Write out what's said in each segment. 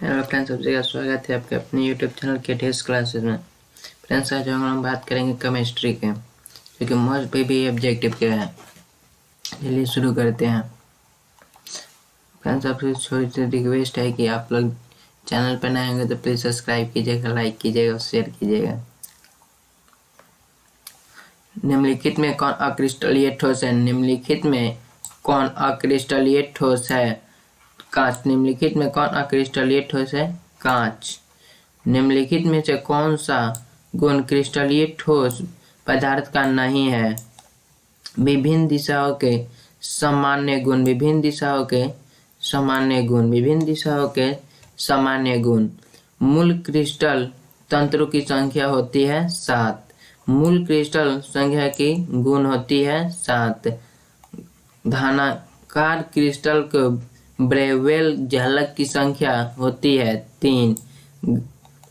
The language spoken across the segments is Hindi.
हेलो फ्रेंड्स, सबसे स्वागत है आपके अपने यूट्यूब चैनल के टेस क्लासेस में। फ्रेंड्स, आज हम बात करेंगे केमिस्ट्री के, जो कि मोस्ट बेबी ऑब्जेक्टिव के हैं। चलिए शुरू करते हैं। फ्रेंड्स, आपसे छोटी सी रिक्वेस्ट है कि आप लोग चैनल पर नए होंगे तो प्लीज़ सब्सक्राइब कीजिएगा, लाइक कीजिएगा और शेयर कीजिएगा। निम्नलिखित में कौन अक्रिस्टलीय ठोस है? निम्नलिखित में कौन अक्रिस्टलीय ठोस है? कांच। निम्नलिखित में कौन अक्रिस्टलीय ठोस है? कांच। निम्नलिखित में से कौन सा गुण क्रिस्टलीय ठोस पदार्थ का नहीं है? विभिन्न दिशाओं के सामान्य गुण। विभिन्न दिशाओं के सामान्य गुण। विभिन्न दिशाओं के सामान्य गुण। मूल क्रिस्टल तंत्रों की संख्या होती है 7। मूल क्रिस्टल संख्या की गुण होती है 7। घनाकार क्रिस्टल को ब्रेवेल झलक की संख्या होती है 3।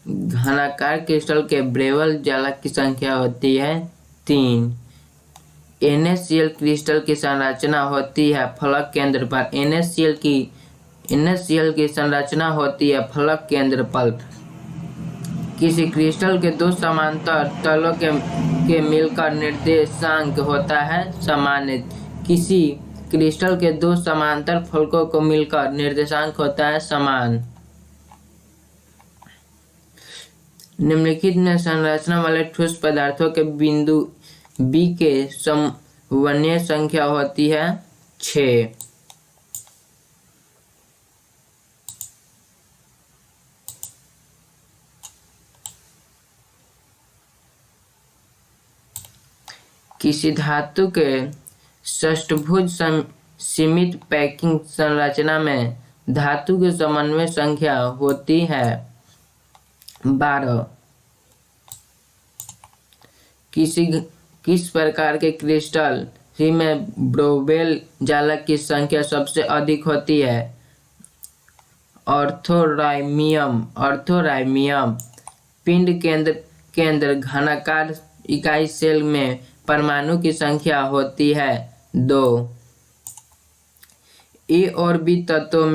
घनाकार क्रिस्टल के ब्रेवेल झलक की संख्या होती है 3। NaCl क्रिस्टल की संरचना होती है फलक केंद्र पर। NaCl की संरचना होती है फलक केंद्र पर। किसी क्रिस्टल के दो समांतर तलों के मिलकर निर्देशांक होता है सामान्य। किसी क्रिस्टल के दो समांतर फलकों को मिलकर निर्देशांक होता है समान। निम्नलिखित में संरचना वाले ठोस पदार्थों के बिंदु B के समन्वय संख्या होती है 6। किसी धातु के षष्ठभुज सीमित पैकिंग संरचना में धातु के समन्वय संख्या होती है 12। किस प्रकार के क्रिस्टल में ब्रोवेल जालक की संख्या सबसे अधिक होती है? ऑर्थोराइमियम। ऑर्थोराइमियम। पिंड केंद्र घनाकार इकाई सेल में परमाणु की संख्या होती है 2। A और B तत्वों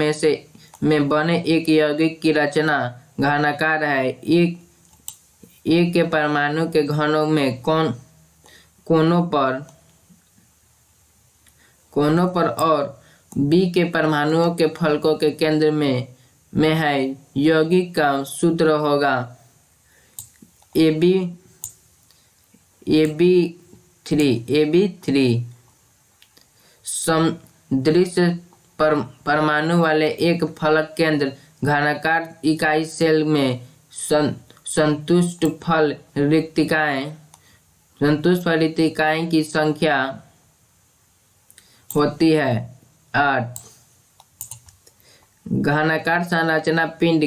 में बने एक यौगिक की रचना घनाकार है। A के परमाणु के घनों में कोनों पर और B के परमाणुओं के फलकों के केंद्र में है। यौगिक का सूत्र होगा AB3। समदृश्य परमाणु वाले एक फलक केंद्र घनाकार इकाई सेल में संतुष्ट फल रिक्तिकाएं की संख्या होती है 8। घनाकार संरचना पिंड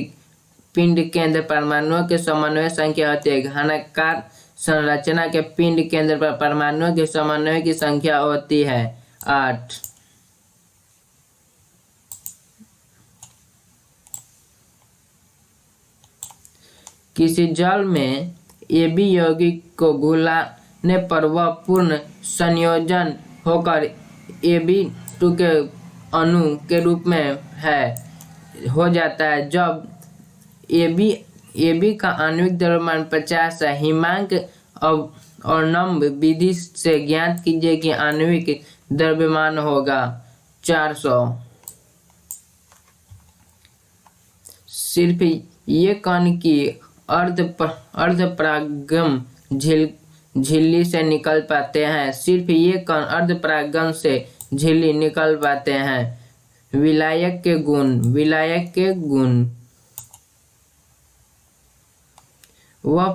केंद्र परमाणुओं के समन्वय संख्या होती है। घनाकार संरचना के पिंड केंद्र पर परमाणुओं के समन्वय की संख्या होती है 8। किसी जल में AB यौगिक को घुलाने पर वह पूर्ण संयोजन होकर AB2 के अणु के रूप में हो जाता है। जब AB का आणविक द्रव्यमान 50 है। हिमांक अवनम्ब विधि से ज्ञात कीजिए कि आणविक द्रव्यमान होगा 400। सिर्फ ये कण की अर्धपरागम झिल्ली से निकल पाते हैं। सिर्फ ये कण अर्धपरागम से झिल्ली निकल पाते हैं। विलायक के गुण। विलायक के गुण। वह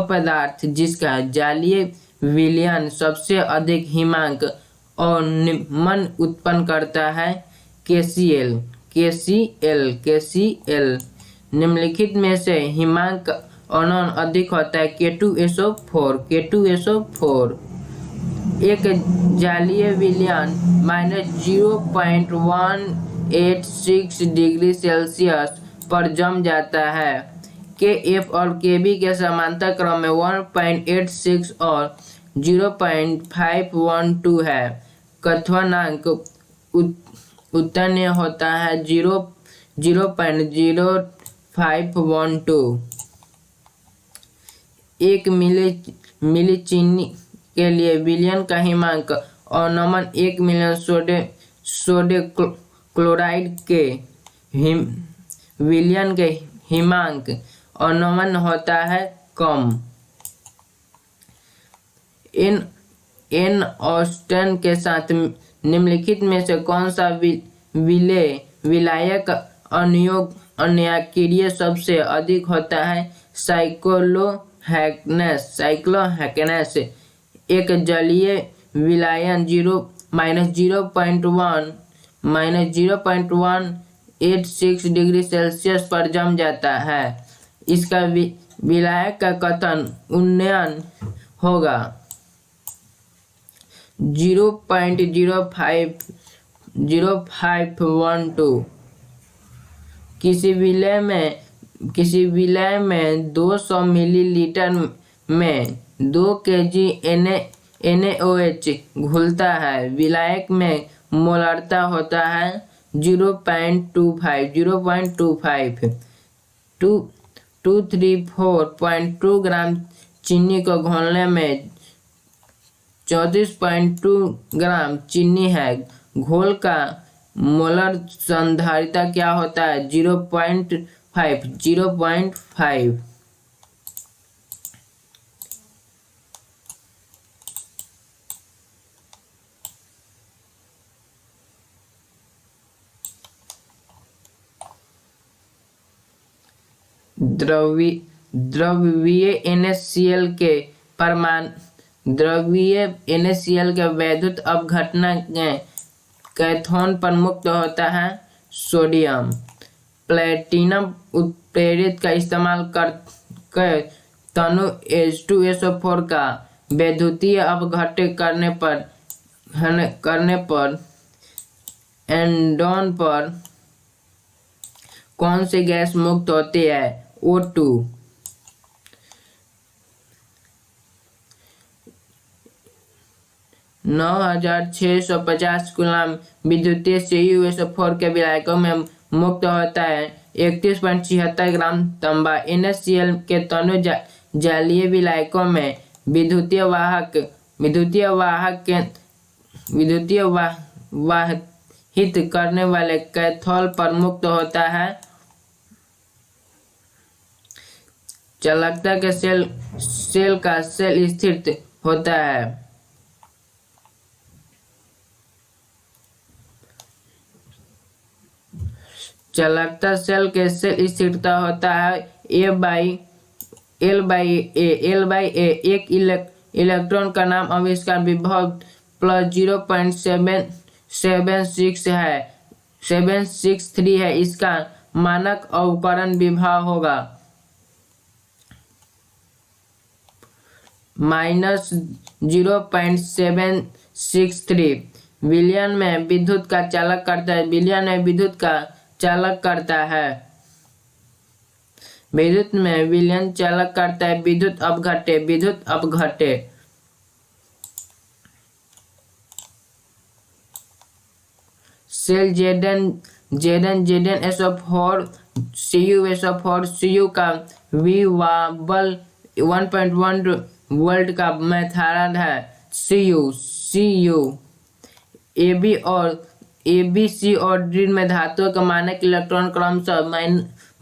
पदार्थ जिसका जालीय विलयन सबसे अधिक हिमांक और निम्न उत्पन्न करता है KCl। निम्नलिखित में से हिमांक अणन अधिक होता है K2SO4। एक जालीय विलयन -0.186 डिग्री सेल्सियस पर जम जाता है। Kf और Kb के समांतर क्रम में 1.86 और 0.512 है। क्वथनांक उत्तर ने होता है 0.0512। एक मिली चीनी के लिए विलयन का हिमांक और नमन 1 मिलियन सोडियम क्लोराइड के विलयन के हिमांक और नमन होता है कम। इन ऑस्टेन के साथ निम्नलिखित में से कौन सा विलायक अनुक्रिया सबसे अधिक होता है? साइक्लोहेक्सेन एक जलीय विलायन 0-186 डिग्री सेल्सियस पर जम जाता है। इसका विलायक का कथन उन्नयन होगा 0.0512। किसी विलय में 200 मिलीलीटर में 2 kg NaOH घुलता है। विलायक में मोलरता होता है 0.25। 234.2 ग्राम चीनी को घोलने में 34.2 ग्राम चीनी है। घोल का मोलर सांद्रता क्या होता है? 0.5। द्रवीय NaCl के वैद्युत अपघटन कैथोन पर मुक्त होता है सोडियम। प्लेटिनम उत्प्रेरक का इस्तेमाल कर तनु H2SO4 का वैद्युतीय अपघटन करने पर एंडोन पर कौन सी गैस मुक्त होती है? O2। 9650 कूलम विद्युतीय CuSO4 के विलायकों में मुक्त होता है 31.76 ग्राम तांबा। NaCl के तनु जलीय विलायकों में विद्युतीय वाहित करने वाले कैथोल पर मुक्त होता है चालकता के सेल का सेल स्थिर होता है। चालकता सेल के सेल स्थिरता होता है L/A। एक इलेक्ट्रॉन का नाम आविष्कार विभव प्लस 0.763 है। इसका मानक अवकरण विभव होगा -0.763। विलयन में विद्युत का चालक करता है। विद्युत में विलयन चालक करता है विद्युत अपघटे। सेल ZnSO4 CuSO4 का V-बल 1.1 वोल्ट का मैथायड है। Cu ABC और D में धातुओं का मानक इलेक्ट्रॉन क्रमशः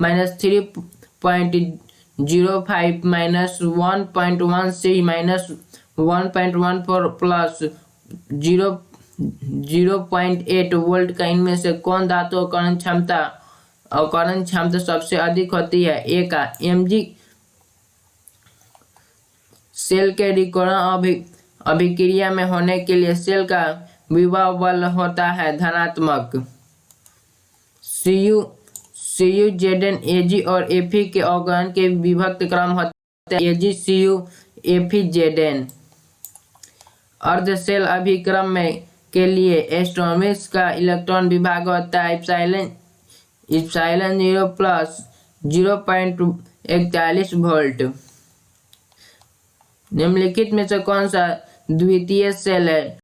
-3.05 -1.16 -1.14 प्लस 0.8 वोल्ट का। इनमें से कौन धातु अवकरण क्षमता सबसे अधिक होती है? A का Mg। सेल के विकिरण अभिक्रिया में होने के लिए सेल का विभव बल होता है धनात्मक। Cu Zn Ag और Fe के अवकरण के विभक्त क्रम होता है Ag Cu Fe Zn। अर्ध सेल अभिक्रम में के लिए एस्ट्रोनॉमिक्स का इलेक्ट्रॉन विभाग होता है ε0 प्लस 0.41 वोल्ट। निम्नलिखित में से कौन सा द्वितीय सेल है?